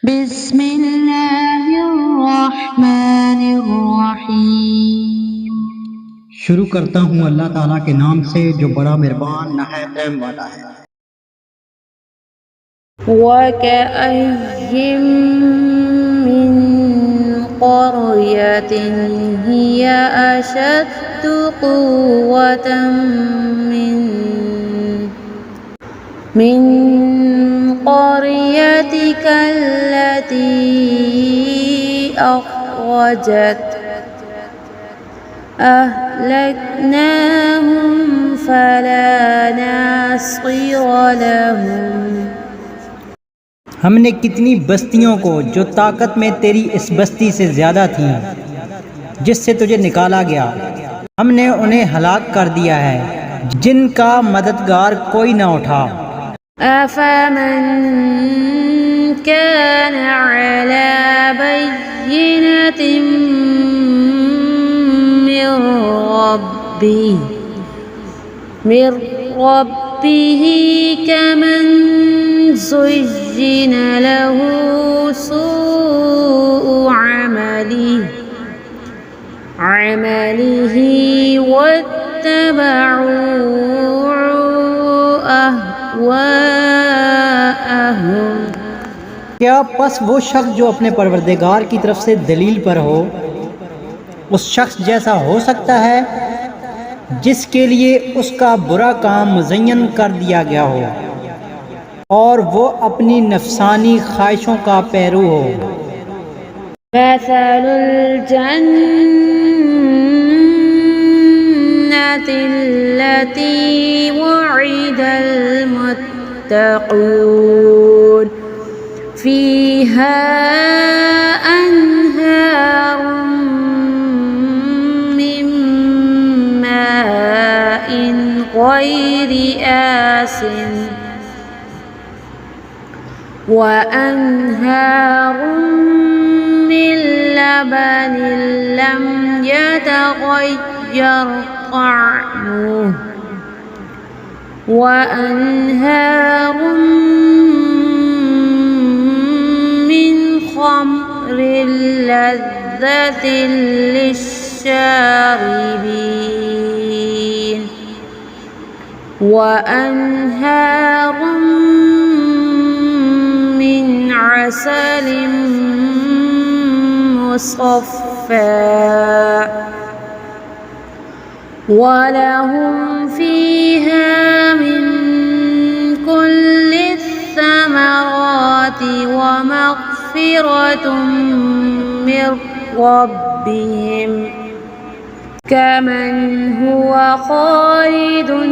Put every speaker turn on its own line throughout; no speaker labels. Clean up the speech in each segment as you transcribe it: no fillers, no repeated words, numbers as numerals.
बिस्मिल्लाहिर्रहमानिर्रहीम।
शुरू करता हूँ अल्लाह ताला के नाम से जो बड़ा मेहरबान नहायत रहम वाला है।
वकअय्यिम मिन क़रयतिन हिया अशद्दु क़ुव्वतन मिन क़रयतिका अल्लती अख़रजत अहलकनाहुम फला नासिर लहुम।
हमने कितनी बस्तियों को जो ताकत में तेरी इस बस्ती से ज़्यादा थीं जिससे तुझे निकाला गया, हमने उन्हें हलाक कर दिया है जिनका मददगार कोई न उठा।
अफ़मन कान अला बय्यिनतिन मिर रब्बिही कमन ज़ुय्यिन लहू सूअु अमलिही वत्तबअू अहवाअहुम।
क्या पस वो शख्स जो अपने परवरदिगार की तरफ से दलील पर हो उस शख्स जैसा हो सकता है जिसके लिए उसका बुरा काम मुज़य्यन कर दिया गया हो और वो अपनी नफसानी ख्वाहिशों का पैरू हो।
मसलुल जन्नतिल्लती वुइदल मुत्तक़ून फ़ीहा अन्हारुम मिन माइन ग़ैरि आसिन व अन्हारुम मिन लबनिन लम यतग़य्यर तअमुहु व अन्हारुम मिन ख़म्रिन लज़्ज़तिन लिश्शारिबीन व अन्हारुम मिन असलिन मुसफ़्फ़ा व लहुम फ़ीहा मिन कुल्लि थमराति व मग़फ़िरतुम मिन रब्बिहिम कमन हुवा ख़ालिदुन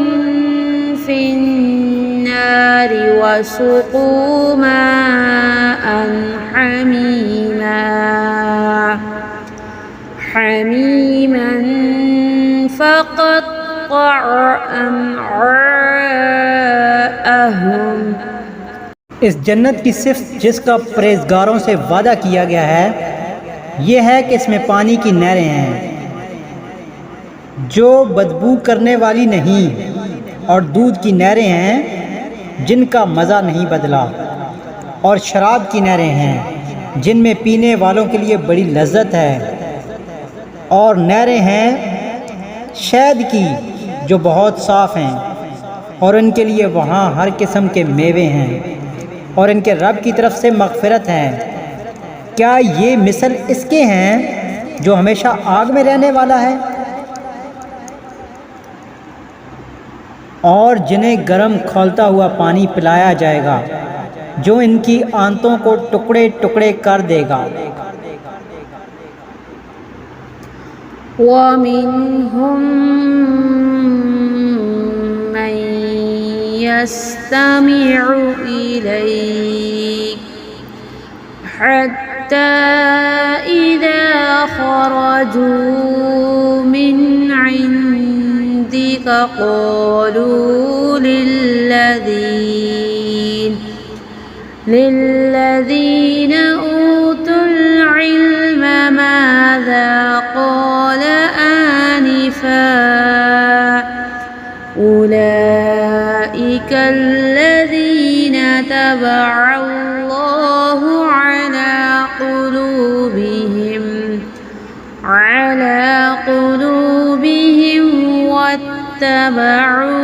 फ़िन्नारि वसुक़ू माअन हमीमन फ़क़त्तअ अमआअहुम।
इस जन्नत की सिफ़त जिसका परहेज़गारों से वादा किया गया है ये है कि इसमें पानी की नहरें हैं जो बदबू करने वाली नहीं और दूध की नहरें हैं जिनका मज़ा नहीं बदला और शराब की नहरें हैं जिनमें पीने वालों के लिए बड़ी लज्जत है और नहरें हैं शहद की जो बहुत साफ़ हैं और इनके लिए वहाँ हर किस्म के मेवे हैं और इनके रब की तरफ से मग़फ़िरत है। क्या ये मिसल इसके हैं जो हमेशा आग में रहने वाला है और जिन्हें गर्म खौलता हुआ पानी पिलाया जाएगा जो इनकी आंतों को टुकड़े टुकड़े कर देगा।
वमिन्हुम मन यस्तमिउ इलैक हत्ता इज़ा ख़रजू मिन इंदिक क़ालू लिल्लज़ीना ऊतुल इल्म माज़ा क़ाल आनिफ़ा उलाइका अल्लज़ीना तबअ अल्लाहु अहवाअहुम।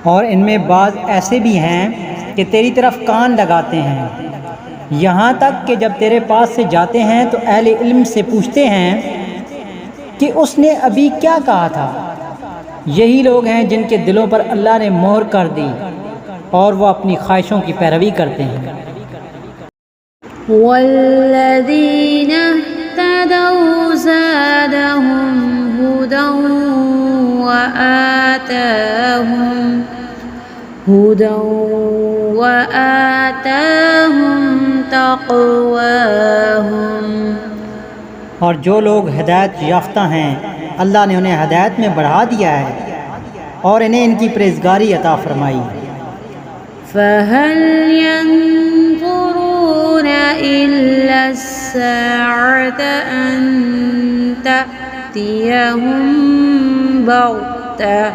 और इनमें बाज़ ऐसे भी हैं कि तेरी तरफ कान लगाते हैं, यहाँ तक कि जब तेरे पास से जाते हैं तो अहले इल्म से पूछते हैं कि उसने अभी क्या कहा था। यही लोग हैं जिनके दिलों पर अल्लाह ने मोहर कर दी और वो अपनी ख्वाहिशों की पैरवी करते हैं।
वल्लज़ीना इह्तदौ ज़ादहुम हुदन व आताहुम तक़वाहुम।
और जो लोग हिदायत याफ्ता हैं अल्लाह ने उन्हें हिदायत में बढ़ा दिया है और इन्हें इनकी परहेज़गारी अता फरमाई।
फ़हल यंज़ुरून इल्ला अस्साअत अन तअतियहुम बग़्तह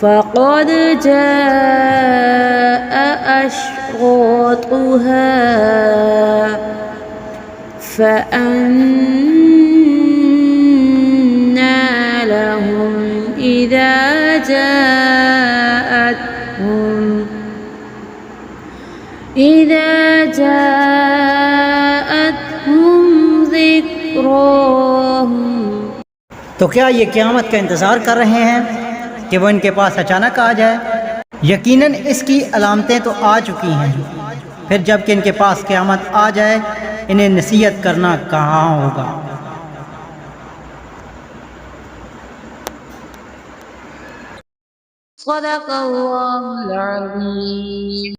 फ़क़द जाअ अशरातुहा फ़अन्ना लहुम इज़ा जाअतहुम ज़िक्रुहुम।
तो क्या ये क़यामत का इंतज़ार कर रहे हैं कि वो इनके पास अचानक आ जाए? यकीनन इसकी अलामतें तो आ चुकी हैं, फिर जबकि इनके पास क़यामत आ जाए इन्हें नसीहत करना कहाँ होगा।
सदक़ल्लाहुल अज़ीम।